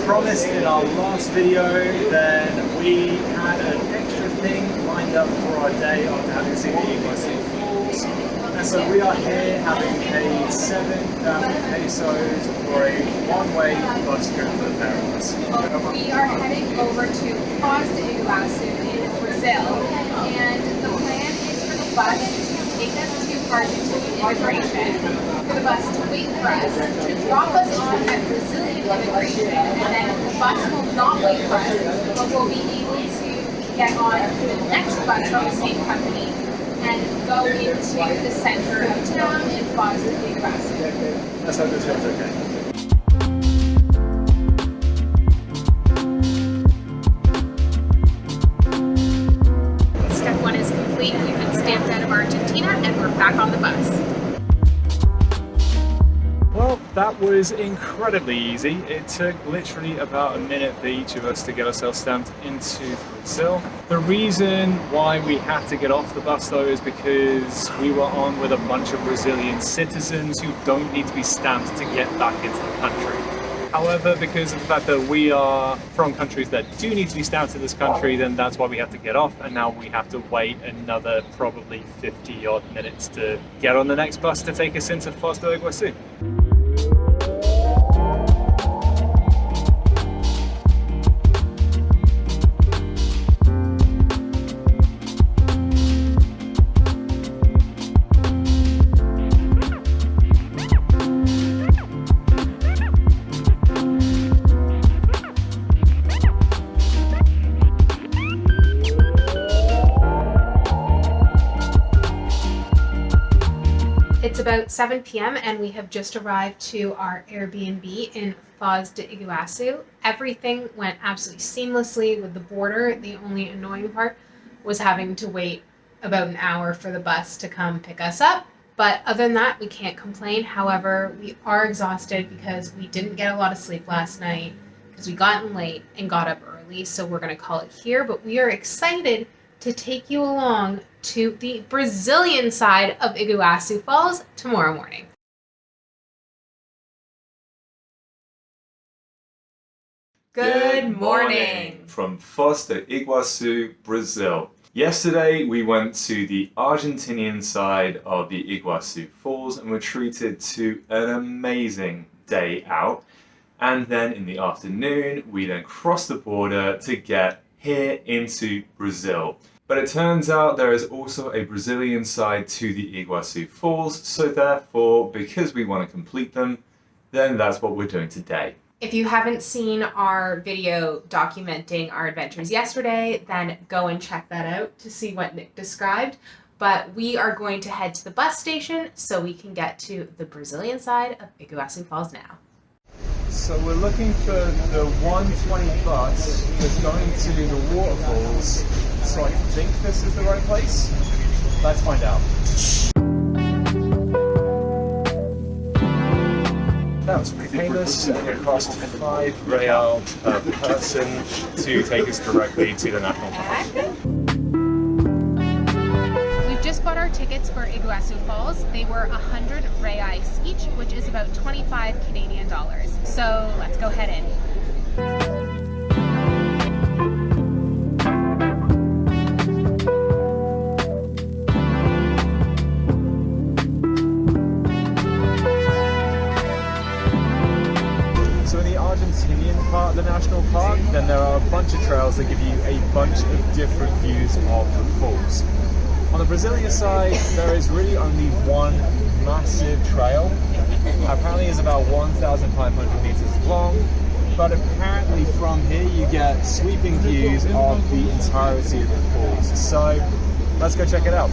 promised in our last video, then we had an extra thing lined up for our day after having seen the Iguazu Falls. And so we are here having paid 7,000 pesos for a one-way bus trip for the pair of us. We are heading over to Foz do Iguaçu in Brazil, and the plan is for the bus to take us to Argentine immigration, for the bus to wait for us, to drop us off at Brazilian immigration, and then the bus will not wait for us, but we'll be able to get on the next bus from the same company and go into the center of town in Foz do Iguaçu. Let's hope this goes okay. Step 1 is complete. We've been stamped out of Argentina and we're back on the bus. Well, that was incredibly easy. It took literally about a minute for each of us to get ourselves stamped into Brazil. The reason why we had to get off the bus though is because we were on with a bunch of Brazilian citizens who don't need to be stamped to get back into the country. However, because of the fact that we are from countries that do need to be stamped in this country, then that's why we have to get off, and now we have to wait another probably 50 odd minutes to get on the next bus to take us into Foz do Iguaçu. It's about 7 p.m. and we have just arrived to our Airbnb in Foz do Iguaçu. Everything went absolutely seamlessly with the border. The only annoying part was having to wait about an hour for the bus to come pick us up. But other than that, we can't complain. However, we are exhausted because we didn't get a lot of sleep last night because we got in late and got up early. So we're going to call it here. But we are excited to take you along to the Brazilian side of Iguazu Falls tomorrow morning. Good morning from Foz do Iguaçu, Brazil. Yesterday we went to the Argentinian side of the Iguazu Falls and were treated to an amazing day out. And then in the afternoon we then crossed the border to get here into Brazil. But it turns out there is also a Brazilian side to the Iguazu Falls, so therefore, because we want to complete them, then that's what we're doing today. If you haven't seen our video documenting our adventures yesterday, then go and check that out to see what Nick described. But we are going to head to the bus station so we can get to the Brazilian side of Iguazu Falls now. So we're looking for the 120 bus that's going to the waterfalls. So I think this is the right place. Let's find out. That's painless, and it cost 5 real per person to take us directly to the national park. We've just bought our tickets for Iguazu Falls. They were 100 reais each, which is about 25 Canadian dollars. So let's go head in. Part of the national park, then there are a bunch of trails that give you a bunch of different views of the falls. On the Brazilian side, there is really only one massive trail. Apparently it's about 1,500 meters long, but apparently from here you get sweeping views of the entirety of the falls. So let's go check it out.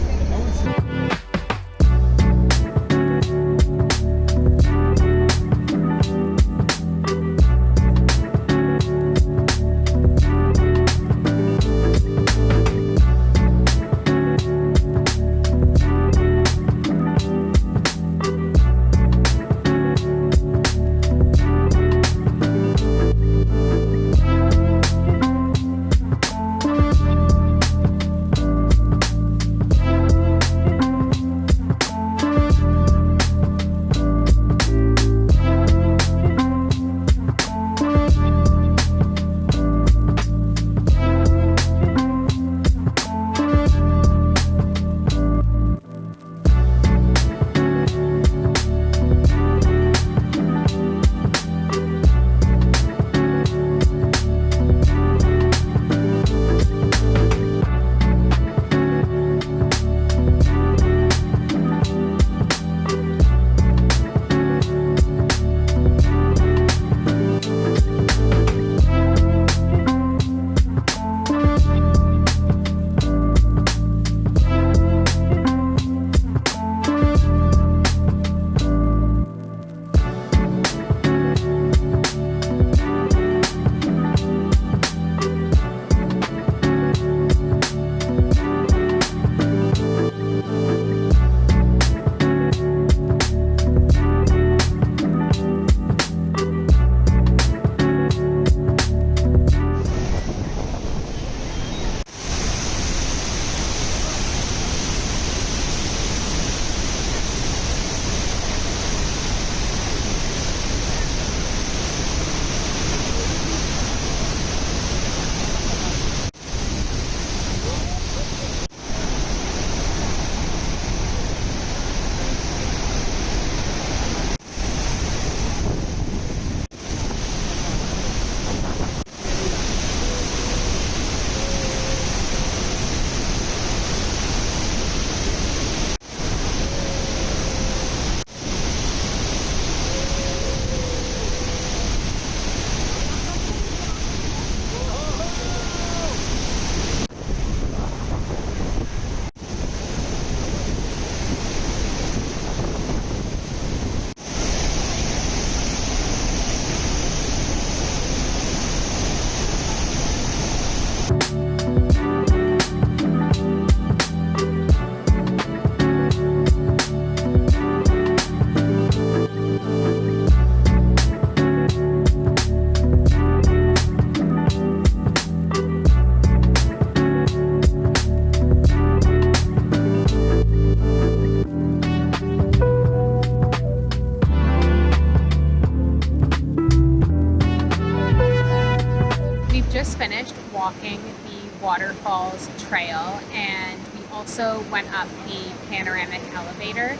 finished walking the waterfalls trail, and we also went up the panoramic elevator.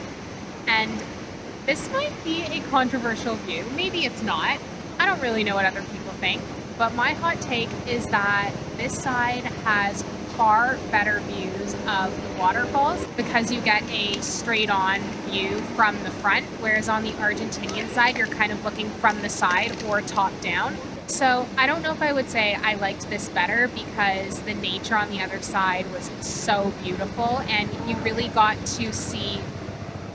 And this might be a controversial view. Maybe it's not. I don't really know what other people think. But my hot take is that this side has far better views of the waterfalls because you get a straight on view from the front, whereas on the Argentinian side you're kind of looking from the side or top down. So I don't know if I would say I liked this better because the nature on the other side was so beautiful and you really got to see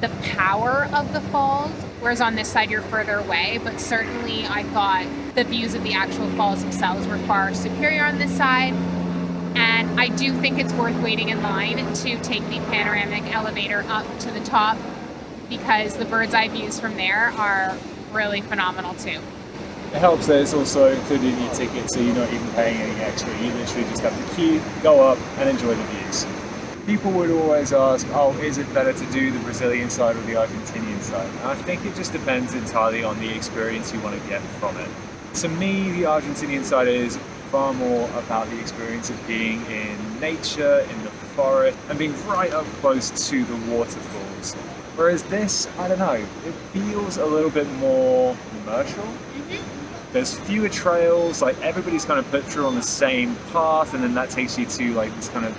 the power of the falls, whereas on this side you're further away. But certainly I thought the views of the actual falls themselves were far superior on this side. And I do think it's worth waiting in line to take the panoramic elevator up to the top because the bird's eye views from there are really phenomenal too. It helps that it's also included in your ticket, so you're not even paying any extra. You literally just have to queue, go up and enjoy the views. People would always ask, oh, is it better to do the Brazilian side or the Argentinian side? And I think it just depends entirely on the experience you want to get from it. To me, the Argentinian side is far more about the experience of being in nature, in the forest, and being right up close to the waterfalls. Whereas this, I don't know, it feels a little bit more commercial. There's fewer trails, like everybody's kind of put through on the same path, and then that takes you to like this kind of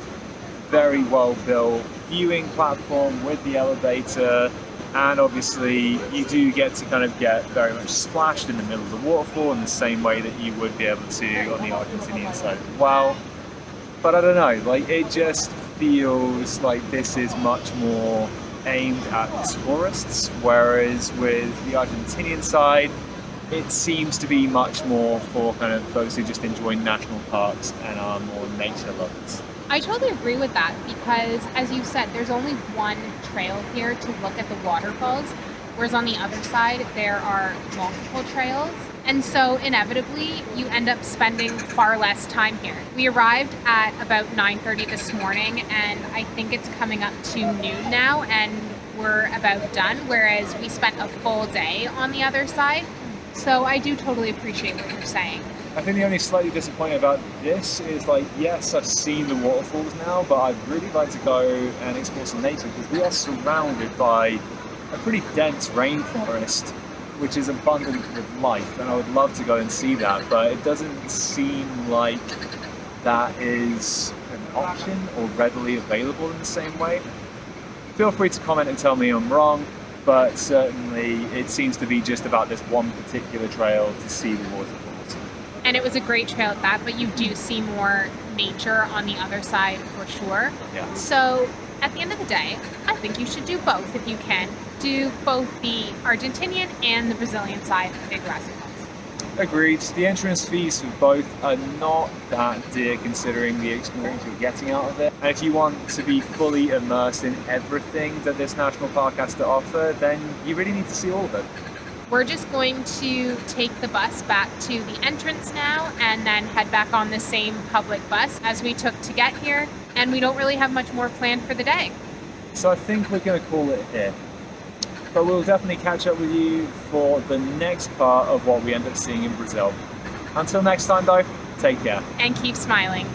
very well built viewing platform with the elevator. And obviously you do get to kind of get very much splashed in the middle of the waterfall in the same way that you would be able to on the Argentinian side as well. But I don't know, like it just feels like this is much more aimed at tourists, whereas with the Argentinian side, it seems to be much more for kind of those who just enjoy national parks and are more nature lovers. I totally agree with that because, as you said, there's only one trail here to look at the waterfalls, whereas on the other side there are multiple trails. And so inevitably you end up spending far less time here. We arrived at about 9:30 this morning and I think it's coming up to noon now and we're about done, whereas we spent a full day on the other side. So I do totally appreciate what you're saying. I think the only slightly disappointing about this is like, yes, I've seen the waterfalls now, but I'd really like to go and explore some nature because we are surrounded by a pretty dense rainforest, which is abundant with life, and I would love to go and see that, but it doesn't seem like that is an option or readily available in the same way. Feel free to comment and tell me I'm wrong, but certainly it seems to be just about this one particular trail to see the waterfalls. And it was a great trail at that, but you do see more nature on the other side for sure. Yeah. So at the end of the day, I think you should do both if you can. Do both the Argentinian and the Brazilian side of the Iguazu Falls. Agreed. The entrance fees for both are not that dear considering the experience you're getting out of it. And if you want to be fully immersed in everything that this national park has to offer, then you really need to see all of it. We're just going to take the bus back to the entrance now and then head back on the same public bus as we took to get here. And we don't really have much more planned for the day. So I think we're going to call it here. But we'll definitely catch up with you for the next part of what we end up seeing in Brazil. Until next time though, take care. And keep smiling.